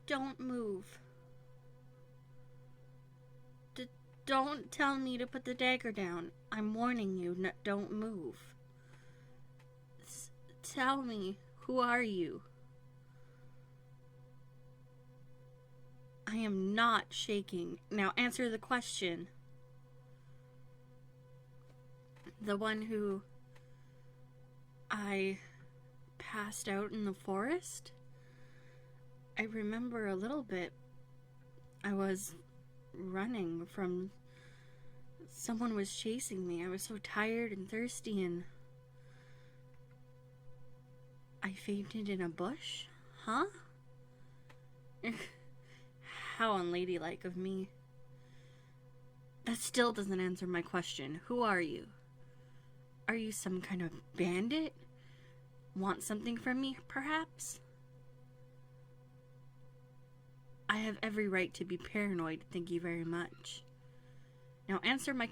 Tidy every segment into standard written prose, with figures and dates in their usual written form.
Don't move. Don't tell me to put the dagger down. I'm warning you, don't move. Tell me, who are you? I am not shaking. Now answer the question. The one who I passed out in the forest? I remember a little bit. I was running from... Someone was chasing me. I was so tired and thirsty and... I fainted in a bush? Huh? How unladylike of me. That still doesn't answer my question. Who are you? Are you some kind of bandit? Want something from me, perhaps? I have every right to be paranoid, thank you very much. Now answer my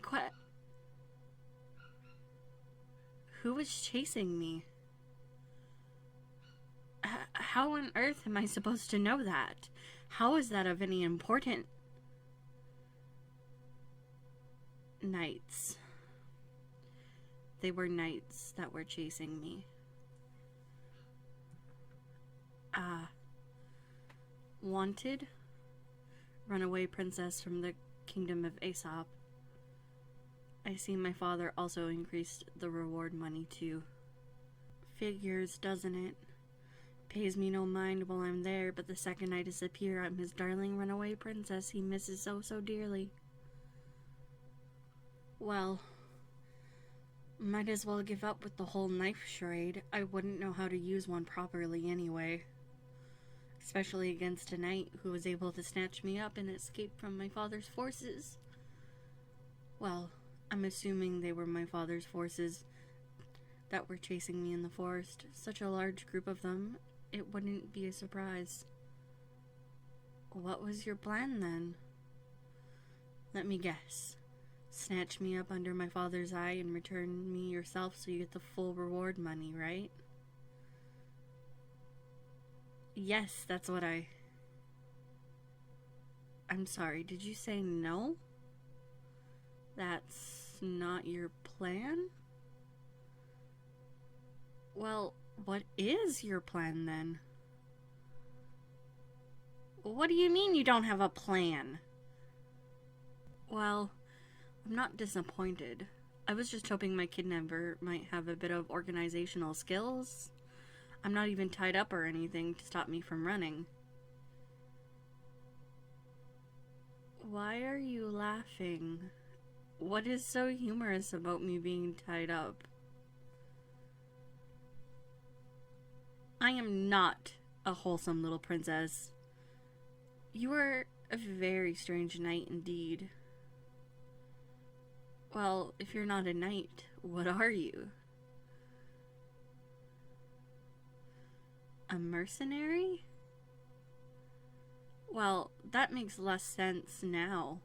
Who was chasing me? How on earth am I supposed to know that? How is that of any importance? Knights. They were knights that were chasing me. Wanted? Runaway princess from the kingdom of Aesop. I see my father also increased the reward money too. Figures, doesn't it? Pays me no mind while I'm there, but the second I disappear, I'm his darling runaway princess he misses so dearly. Well, might as well give up with the whole knife charade. I wouldn't know how to use one properly anyway. Especially against a knight who was able to snatch me up and escape from my father's forces. Well, I'm assuming they were my father's forces that were chasing me in the forest. Such a large group of them, it wouldn't be a surprise. What was your plan then? Let me guess. Snatch me up under my father's eye and return me yourself so you get the full reward money, right? Yes, that's what I'm sorry, did you say no? That's not your plan? Well, what is your plan then? What do you mean you don't have a plan? Well, I'm not disappointed. I was just hoping my kidnapper might have a bit of organizational skills. I'm not even tied up or anything to stop me from running. Why are you laughing? What is so humorous about me being tied up? I am not a wholesome little princess. You are a very strange knight indeed. Well, if you're not a knight, what are you? A mercenary? Well, that makes less sense now.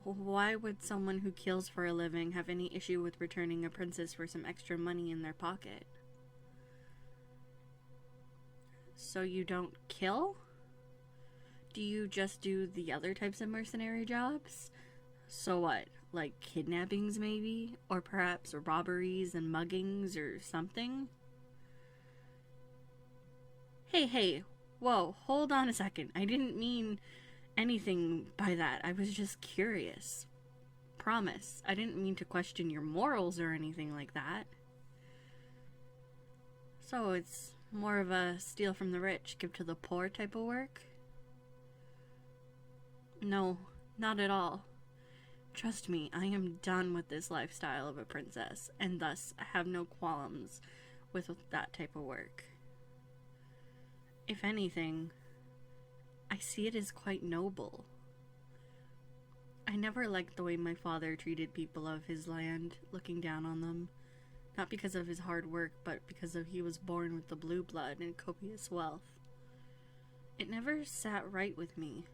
Why would someone who kills for a living have any issue with returning a princess for some extra money in their pocket? So you don't kill? Do you just do the other types of mercenary jobs? So what, like kidnappings maybe? Or perhaps robberies and muggings or something? Hey, whoa, hold on a second. I didn't mean anything by that. I was just curious. Promise. I didn't mean to question your morals or anything like that. So it's more of a steal from the rich, give to the poor type of work? No, not at all. Trust me, I am done with this lifestyle of a princess, and thus have no qualms with that type of work. If anything, I see it as quite noble. I never liked the way my father treated people of his land, looking down on them. Not because of his hard work, but because he was born with the blue blood and copious wealth. It never sat right with me.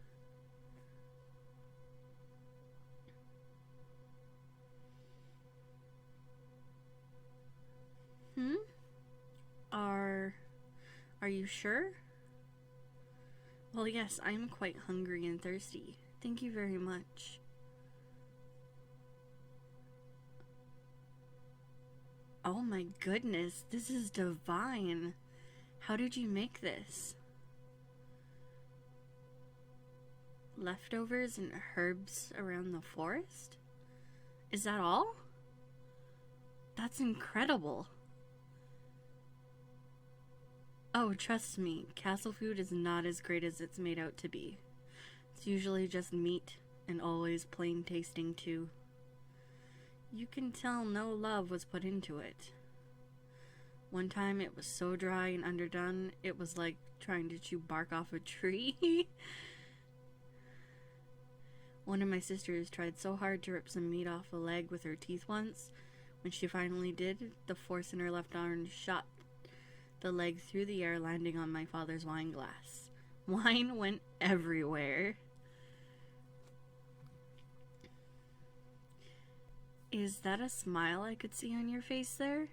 Are you sure? Well, yes, I am quite hungry and thirsty. Thank you very much. Oh my goodness, this is divine. How did you make this? Leftovers and herbs around the forest? Is that all? That's incredible. Oh, trust me, castle food is not as great as it's made out to be. It's usually just meat and always plain tasting too. You can tell no love was put into it. One time it was so dry and underdone, it was like trying to chew bark off a tree. One of my sisters tried so hard to rip some meat off a leg with her teeth once. When she finally did, the force in her left arm shot the leg through the air, landing on my father's wine glass. Wine went everywhere. Is that a smile I could see on your face there?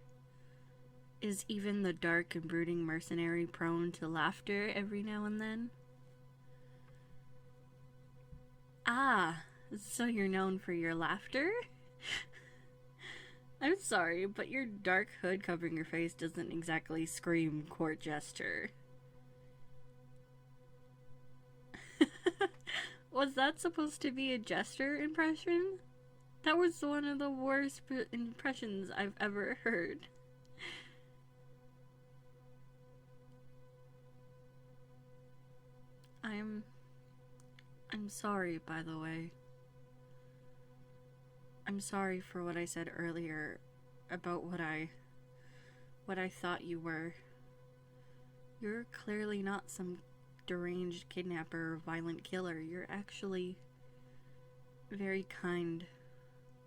Is even the dark and brooding mercenary prone to laughter every now and then? Ah, so you're known for your laughter? I'm sorry, but your dark hood covering your face doesn't exactly scream court jester. Was that supposed to be a jester impression? That was one of the worst impressions I've ever heard. I'm sorry, by the way. I'm sorry for what I said earlier about what I thought you were. You're clearly not some deranged kidnapper or violent killer. You're actually very kind,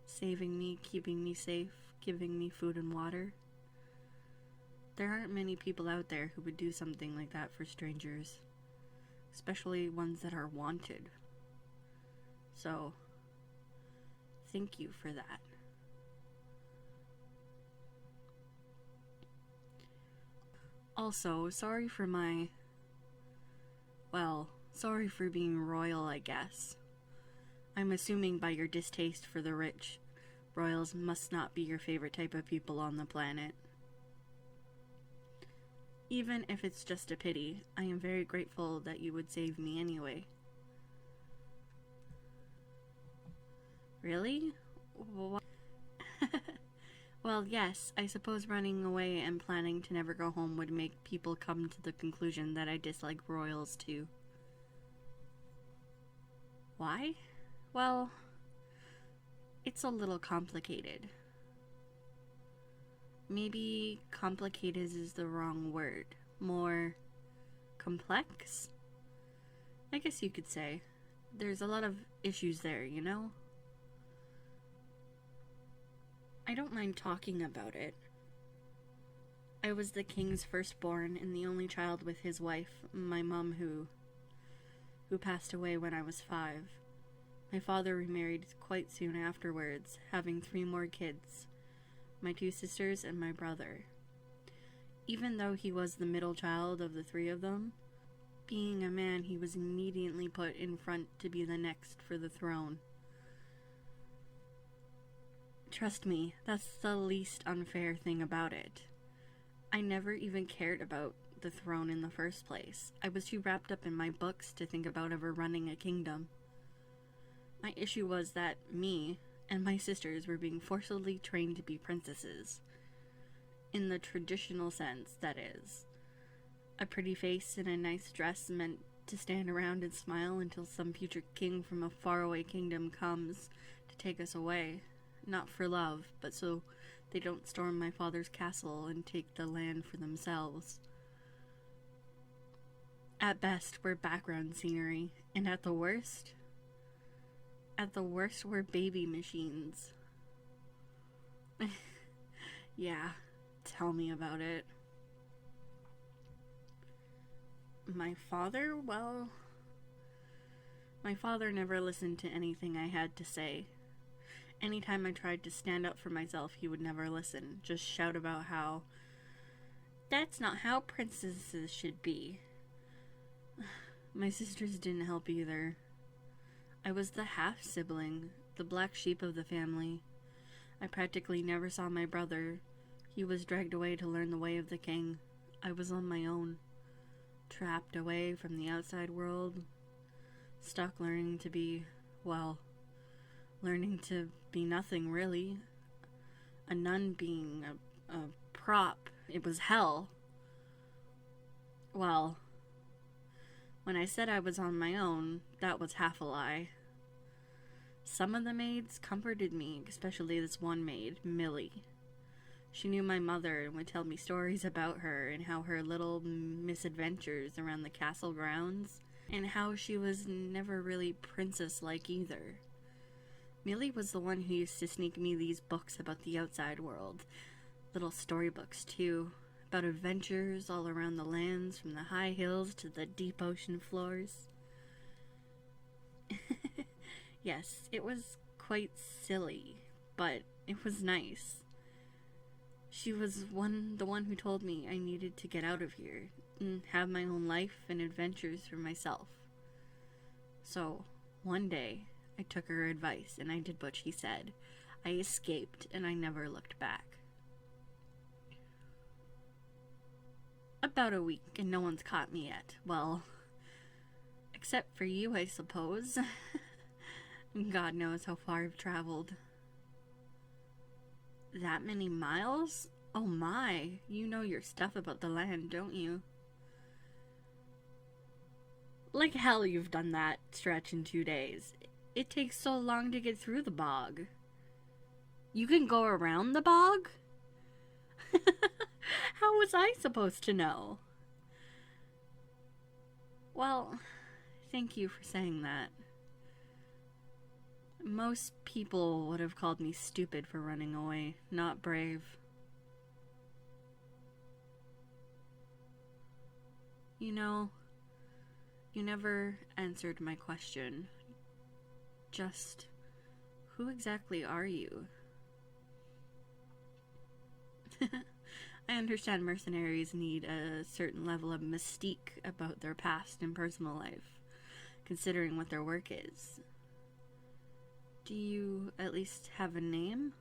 saving me, keeping me safe, giving me food and water. There aren't many people out there who would do something like that for strangers, especially ones that are wanted. So, thank you for that. Also, sorry for sorry for being royal, I guess. I'm assuming by your distaste for the rich, royals must not be your favorite type of people on the planet. Even if it's just a pity, I am very grateful that you would save me anyway. Really? Well, yes, I suppose running away and planning to never go home would make people come to the conclusion that I dislike royals too. Why? Well, it's a little complicated. Maybe complicated is the wrong word. More complex? I guess you could say. There's a lot of issues there, you know? I don't mind talking about it. I was the king's firstborn and the only child with his wife, my mom, who passed away when I was 5. My father remarried quite soon afterwards, having 3 more kids, my 2 sisters and my brother. Even though he was the middle child of the 3 of them, being a man, he was immediately put in front to be the next for the throne. Trust me, that's the least unfair thing about it. I never even cared about the throne in the first place. I was too wrapped up in my books to think about ever running a kingdom. My issue was that me and my sisters were being forcibly trained to be princesses. In the traditional sense, that is. A pretty face and a nice dress meant to stand around and smile until some future king from a faraway kingdom comes to take us away. Not for love, but so they don't storm my father's castle and take the land for themselves. At best, we're background scenery, and at the worst, we're baby machines. Yeah, tell me about it. My father? Well, my father never listened to anything I had to say. Anytime I tried to stand up for myself, he would never listen, just shout about how that's not how princesses should be. My sisters didn't help either. I was the half-sibling, the black sheep of the family. I practically never saw my brother. He was dragged away to learn the way of the king. I was on my own, trapped away from the outside world, stuck learning to be, well, learning to be nothing really. A nun being a prop. It was hell. Well, when I said I was on my own, that was half a lie. Some of the maids comforted me, especially this one maid, Millie. She knew my mother and would tell me stories about her and how her little misadventures around the castle grounds, and how she was never really princess-like either. Millie was the one who used to sneak me these books about the outside world. Little storybooks, too, about adventures all around the lands, from the high hills to the deep ocean floors. Yes, it was quite silly, but it was nice. She was the one who told me I needed to get out of here and have my own life and adventures for myself. So, one day, I took her advice and I did what she said. I escaped and I never looked back. About a week and no one's caught me yet. Well, except for you, I suppose. God knows how far I've traveled. That many miles? Oh my, you know your stuff about the land, don't you? Like hell you've done that stretch in 2 days. It takes so long to get through the bog. You can go around the bog? How was I supposed to know? Well, thank you for saying that. Most people would have called me stupid for running away, not brave. You know, you never answered my question. Just, who exactly are you? I understand mercenaries need a certain level of mystique about their past and personal life, considering what their work is. Do you at least have a name?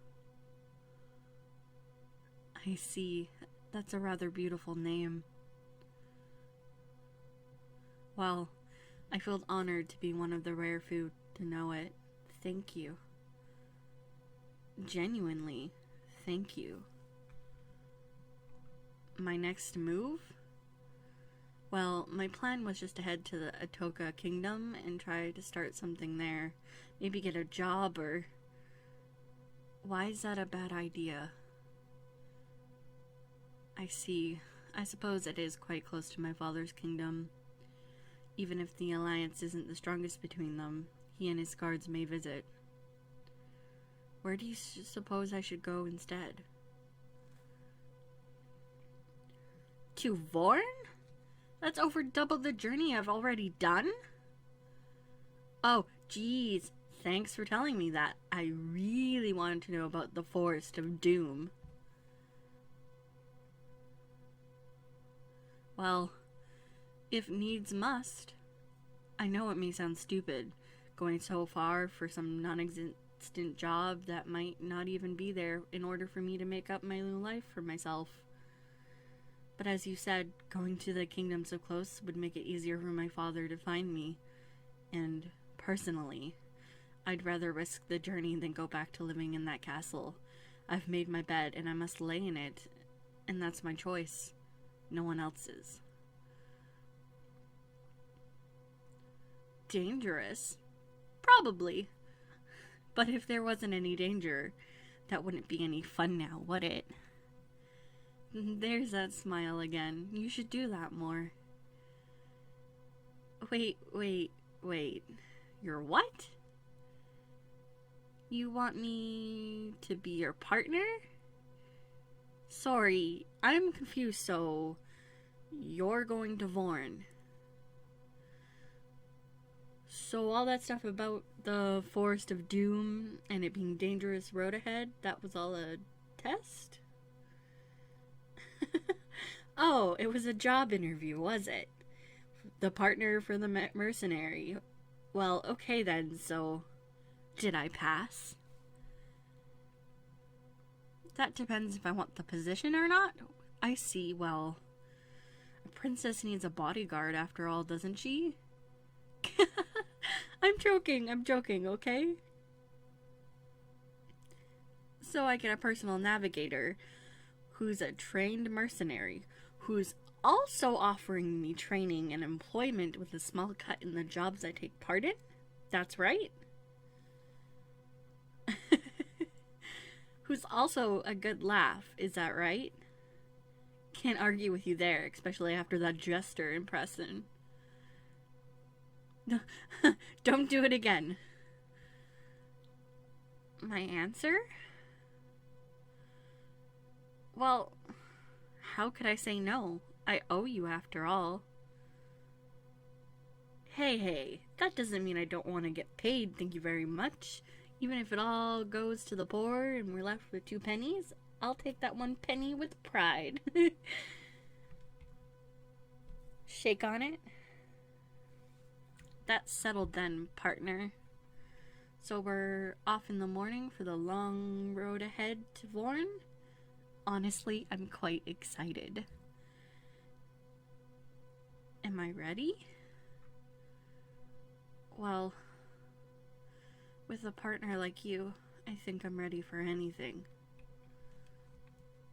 I see. That's a rather beautiful name. Well, I feel honored to be one of the rare few to know it. Thank you. Genuinely, thank you. My next move? Well, my plan was just to head to the Atoka Kingdom and try to start something there. Maybe get a job or... Why is that a bad idea? I see. I suppose it is quite close to my father's kingdom. Even if the alliance isn't the strongest between them, he and his guards may visit. Where do you suppose I should go instead? To Vorn? That's over double the journey I've already done? Oh, geez. Thanks for telling me that. I really wanted to know about the Forest of Doom. Well, if needs must. I know it may sound stupid, going so far for some non-existent job that might not even be there in order for me to make up my new life for myself. But as you said, going to the kingdom so close would make it easier for my father to find me. And personally, I'd rather risk the journey than go back to living in that castle. I've made my bed and I must lay in it, and that's my choice. No one else's. Dangerous? Probably. But if there wasn't any danger, that wouldn't be any fun now, would it? There's that smile again. You should do that more. Wait. You're what? You want me to be your partner? Sorry, I'm confused, so you're going to Vorn. So all that stuff about the Forest of Doom and it being dangerous road ahead, that was all a test? Oh, it was a job interview, was it? The partner for the mercenary. Well, okay then, so did I pass? That depends if I want the position or not. I see, well, a princess needs a bodyguard after all, doesn't she? I'm joking, okay? So I get a personal navigator who's a trained mercenary, who's also offering me training and employment with a small cut in the jobs I take part in? That's right. Who's also a good laugh, is that right? Can't argue with you there, especially after that jester impression. Don't do it again. My answer? Well, how could I say no? I owe you after all. Hey, that doesn't mean I don't want to get paid, thank you very much. Even if it all goes to the poor and we're left with 2 pennies, I'll take that 1 penny with pride. Shake on it. That's settled then, partner. So we're off in the morning for the long road ahead to Vorn? Honestly, I'm quite excited. Am I ready? Well, with a partner like you, I think I'm ready for anything.